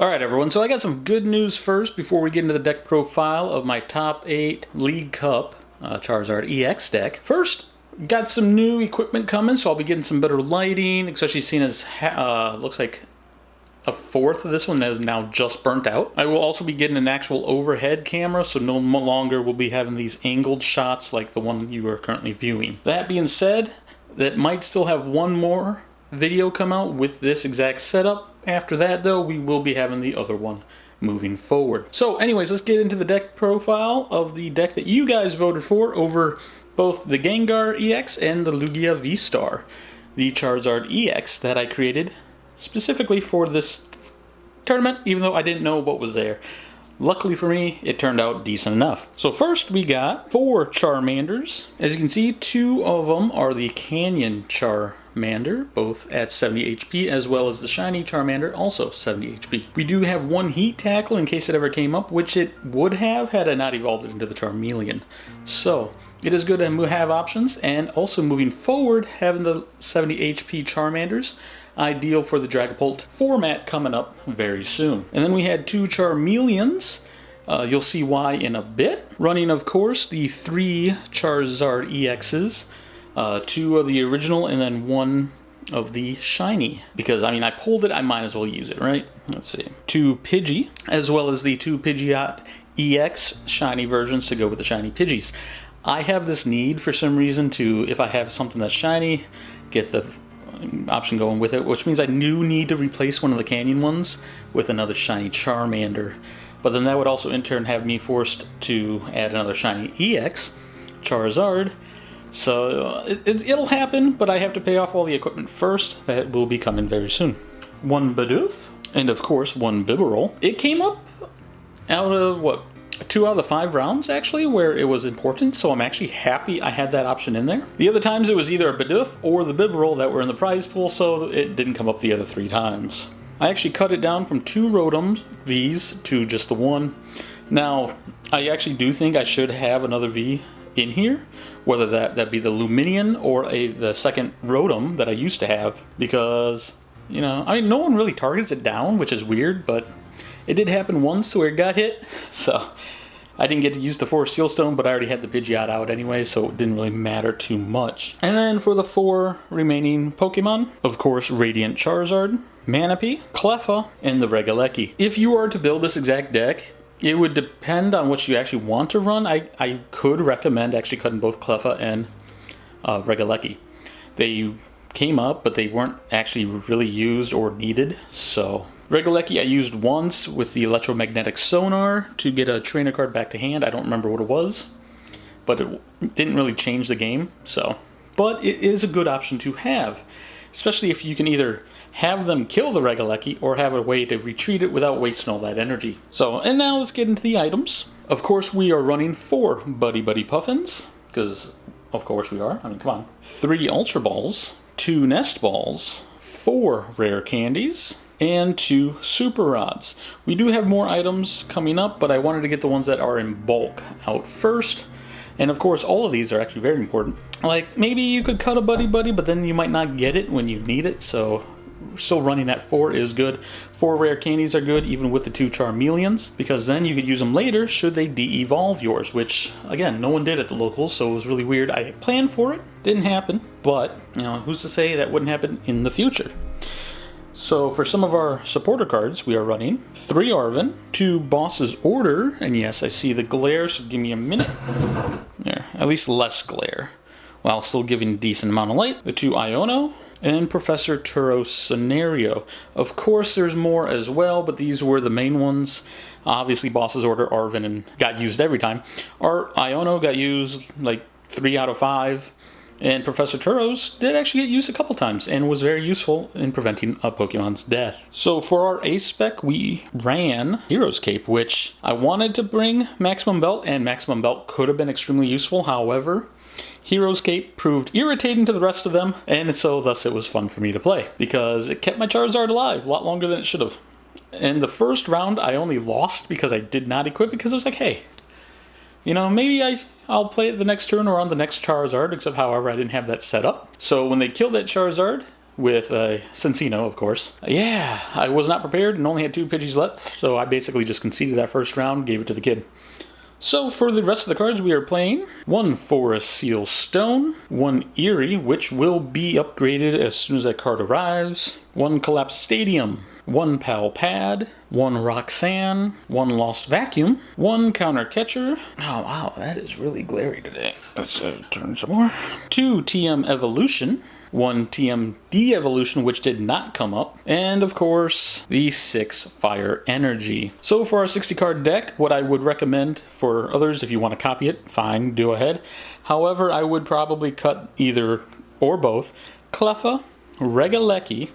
Alright everyone, so I got some good news first before we get into the deck profile of my top 8 League Cup Charizard EX deck. First, got some new equipment coming, so I'll be getting some better lighting, especially seeing as looks like a fourth of this one is now just burnt out. I will also be getting an actual overhead camera, so no longer will be having these angled shots like the one you are currently viewing. That being said, that might still have one more video come out with this exact setup. After that, though, we will be having the other one moving forward. So anyways, let's get into the deck profile of the deck that you guys voted for over both the Gengar EX and the Lugia V-Star, the Charizard EX that I created specifically for this tournament, even though I didn't know what was there. Luckily for me, it turned out decent enough. So first we got 4 Charmanders. As you can see, 2 of them are the Canyon Charmander, both at 70 HP, as well as the Shiny Charmander, also 70 HP. We do have 1 Heat Tackle in case it ever came up, which it would have had I not evolved it into the Charmeleon. So it is good to have options, and also moving forward, having the 70 HP Charmanders, ideal for the Dragapult format coming up very soon. And then we had 2 Charmeleons. You'll see why in a bit. Running, of course, the 3 Charizard EXs. 2 of the original and then 1 of the shiny. Because, I mean, I pulled it, I might as well use it, right? Let's see. 2 Pidgey, as well as the 2 Pidgeot EX shiny versions to go with the shiny Pidgeys. I have this need for some reason to, if I have something that's shiny, get the option going with it, which means I do need to replace one of the Canyon ones with another shiny Charmander. But then that would also in turn have me forced to add another shiny EX Charizard. So it'll happen, but I have to pay off all the equipment first. That will be coming very soon. 1 Bidoof, and of course 1 Bibarel. It came up out of, what, 2 out of the 5 rounds, actually, where it was important, so I'm actually happy I had that option in there. The other times it was either a Bidoof or the Bibarel that were in the prize pool, so it didn't come up the other 3 times. I actually cut it down from 2 Rotom Vs to just the 1. Now, I actually do think I should have another V in here, whether that be the Luminion or the second Rotom that I used to have, because, you know, I mean, no one really targets it down, which is weird, but it did happen once where it got hit, so I didn't get to use the 4 Steel Stone, but I already had the Pidgeot out anyway, so it didn't really matter too much. And then for the 4 remaining Pokemon, of course, Radiant Charizard, Manaphy, Cleffa, and the Regieleki. If you are to build this exact deck, it would depend on what you actually want to run. I could recommend actually cutting both Cleffa and Regieleki. They came up, but they weren't actually really used or needed, so Regieleki I used once with the electromagnetic sonar to get a trainer card back to hand. I don't remember what it was, but it didn't really change the game, so. But it is a good option to have, especially if you can either have them kill the Regieleki or have a way to retreat it without wasting all that energy. So, and now let's get into the items. Of course, we are running 4 Buddy-Buddy Poffins, because of course we are. I mean, come on. 3 Ultra Balls, 2 Nest Balls, 4 Rare Candies, and 2 Super Rods. We do have more items coming up, but I wanted to get the ones that are in bulk out first. And of course, all of these are actually very important. Like, maybe you could cut a Buddy-Buddy, but then you might not get it when you need it, so still running at 4 is good. 4 Rare Candies are good, even with the 2 Charmeleons, because then you could use them later should they de-evolve yours, which, again, no one did at the locals, so it was really weird. I planned for it, didn't happen, but, you know, who's to say that wouldn't happen in the future? So for some of our supporter cards, we are running 3 Arven, 2 Boss's Order, and yes, I see the glare, so give me a minute. There, at least less glare, while still giving a decent amount of light. The 2 Iono, and Professor Turo's Scenario. Of course, there's more as well, but these were the main ones. Obviously, Boss's Order, Arven, and got used every time. Our Iono got used like 3 out of 5. And Professor Turo's did actually get used a couple times and was very useful in preventing a Pokemon's death. So for our ace spec, we ran Hero's Cape, which I wanted to bring Maximum Belt, and Maximum Belt could have been extremely useful. However, Hero's Cape proved irritating to the rest of them, and so thus it was fun for me to play, because it kept my Charizard alive a lot longer than it should have. In the first round, I only lost because I did not equip it, because I was like, hey, you know, maybe I'll play it the next turn or on the next Charizard, except however I didn't have that set up. So when they killed that Charizard, with Cincino, of course. Yeah, I was not prepared and only had 2 Pidgeys left, so I basically just conceded that first round, gave it to the kid. So for the rest of the cards we are playing, 1 Forest Seal Stone, 1 Eerie, which will be upgraded as soon as that card arrives, 1 Collapsed Stadium, 1 Pal Pad, 1 Roxanne, 1 Lost Vacuum, 1 Counter Catcher. Oh wow, that is really glary today. Let's turn some more. 2 TM Evolution, 1 TM De-Evolution, which did not come up, and of course, the 6 Fire Energy. So for our 60 card deck, what I would recommend for others, if you want to copy it, fine, do ahead. However, I would probably cut either or both Cleffa, Regieleki,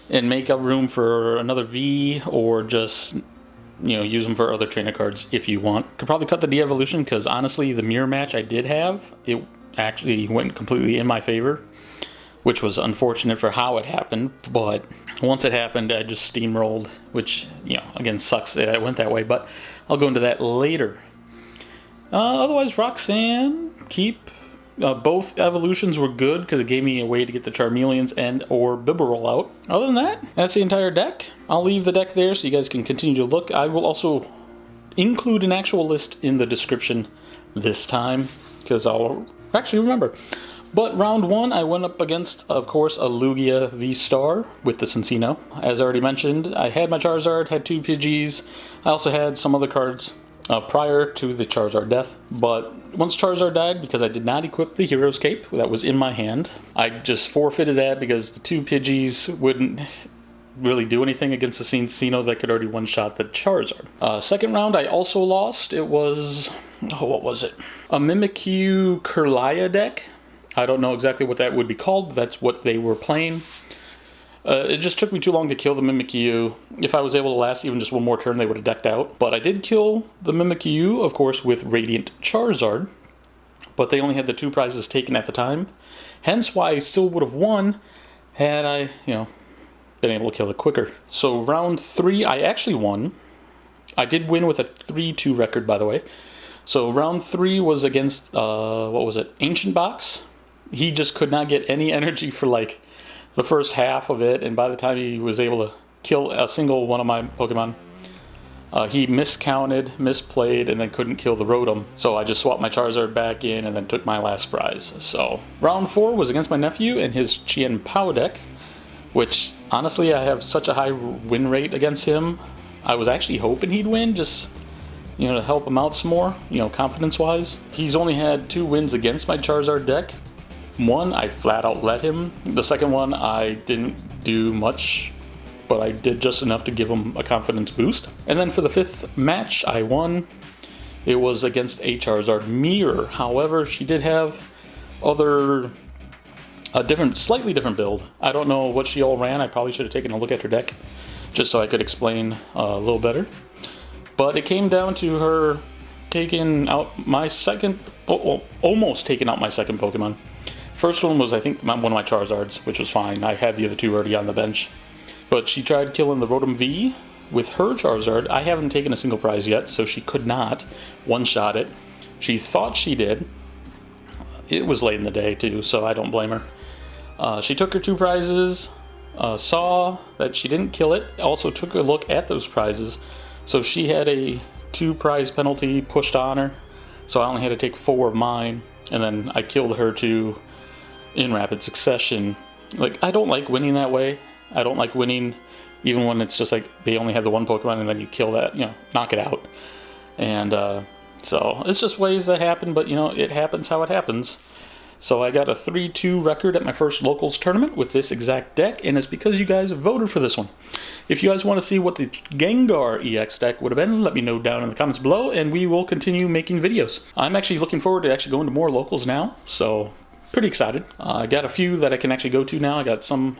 and make up room for another V, or just, you know, use them for other trainer cards if you want. Could probably cut the De-Evolution, because honestly, the mirror match I did have, it actually went completely in my favor, which was unfortunate for how it happened, but once it happened, I just steamrolled, which, you know, again, sucks that it went that way, but I'll go into that later. Otherwise, Roxanne, keep. Both evolutions were good because it gave me a way to get the Charmeleons and or Bibarel out. Other than that, that's the entire deck. I'll leave the deck there so you guys can continue to look. I will also include an actual list in the description this time because I'll actually remember. But round 1, I went up against, of course, a Lugia V-Star with the Cincino. As I already mentioned, I had my Charizard, had 2 Pidgeys. I also had some other cards prior to the Charizard death, but once Charizard died, because I did not equip the Hero's Cape that was in my hand, I just forfeited that because the 2 Pidgeys wouldn't really do anything against the Cincino that could already one-shot the Charizard. Second round, I also lost. It was, what was it? A Mimikyu Kirlia deck. I don't know exactly what that would be called, but that's what they were playing. It just took me too long to kill the Mimikyu. If I was able to last even just one more turn, they would have decked out. But I did kill the Mimikyu, of course, with Radiant Charizard. But they only had the 2 prizes taken at the time. Hence why I still would have won had I, you know, been able to kill it quicker. So round 3, I actually won. I did win with a 3-2 record, by the way. So round 3 was against, what was it, Ancient Box. He just could not get any energy for, like, the first half of it, and by the time he was able to kill a single one of my Pokemon, he miscounted, misplayed, and then couldn't kill the Rotom. So I just swapped my Charizard back in and then took my last prize. So round 4 was against my nephew and his Chien Pao deck, which honestly I have such a high win rate against him. I was actually hoping he'd win, just, you know, to help him out some more, you know, confidence-wise. He's only had 2 wins against my Charizard deck. One, I flat out let him. The second one, I didn't do much, but I did just enough to give him a confidence boost. And then for the 5th match, I won. It was against a Charizard Mirror. However, she did have a slightly different build. I don't know what she all ran. I probably should have taken a look at her deck just so I could explain a little better. But it came down to her taking out my second, almost taking out my second Pokemon. First one was, I think, one of my Charizards, which was fine. I had the other 2 already on the bench. But she tried killing the Rotom V with her Charizard. I haven't taken a single prize yet, so she could not one-shot it. She thought she did. It was late in the day, too, so I don't blame her. She took her 2 prizes, saw that she didn't kill it, also took a look at those prizes. So she had a 2 prize penalty pushed on her, so I only had to take 4 of mine, and then I killed her 2 in rapid succession. Like, I don't like winning that way. I don't like winning even when it's just like they only have the 1 Pokemon and then you kill that, you know, knock it out. And so it's just ways that happen, but you know, it happens how it happens. So I got a 3-2 record at my first locals tournament with this exact deck, and it's because you guys voted for this one. If you guys want to see what the Gengar EX deck would have been, let me know down in the comments below, and we will continue making videos. I'm actually looking forward to actually going to more locals now, so pretty excited. I got a few that I can actually go to now. I got some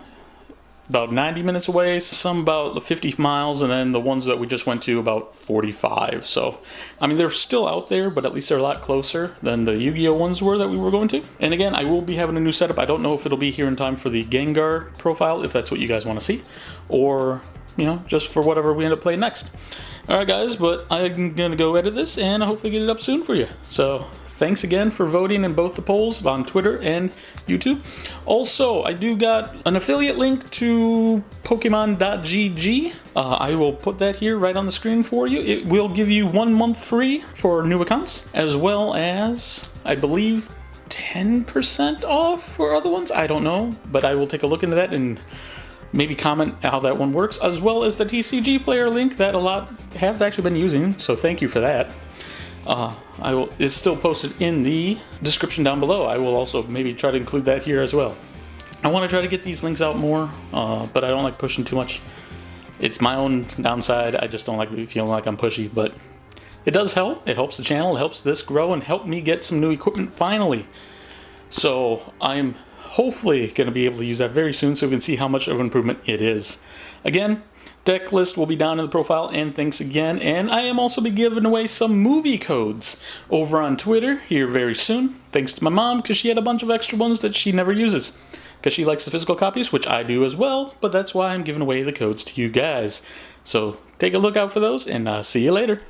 about 90 minutes away, some about 50 miles, and then the ones that we just went to about 45. So, I mean, they're still out there, but at least they're a lot closer than the Yu-Gi-Oh ones were that we were going to. And again, I will be having a new setup. I don't know if it'll be here in time for the Gengar profile, if that's what you guys want to see, or, you know, just for whatever we end up playing next. Alright guys, but I'm going to go edit this, and I hopefully get it up soon for you. So, thanks again for voting in both the polls on Twitter and YouTube. Also, I do got an affiliate link to Pokemon.gg. I will put that here right on the screen for you. It will give you 1 month free for new accounts, as well as, I believe, 10% off for other ones. I don't know, but I will take a look into that and maybe comment how that one works, as well as the TCG player link that a lot have actually been using, so thank you for that. It's still posted in the description down below. I will also maybe try to include that here as well. I want to try to get these links out more, but I don't like pushing too much. It's my own downside. I just don't like feeling like I'm pushy, but it does help. It helps the channel, it helps this grow, and help me get some new equipment finally. So I'm hopefully going to be able to use that very soon so we can see how much of an improvement it is. Again, deck list will be down in the profile, and thanks again. And I am also be giving away some movie codes over on Twitter here very soon. Thanks to my mom, because she had a bunch of extra ones that she never uses, because she likes the physical copies, which I do as well, but that's why I'm giving away the codes to you guys. So take a look out for those, and see you later.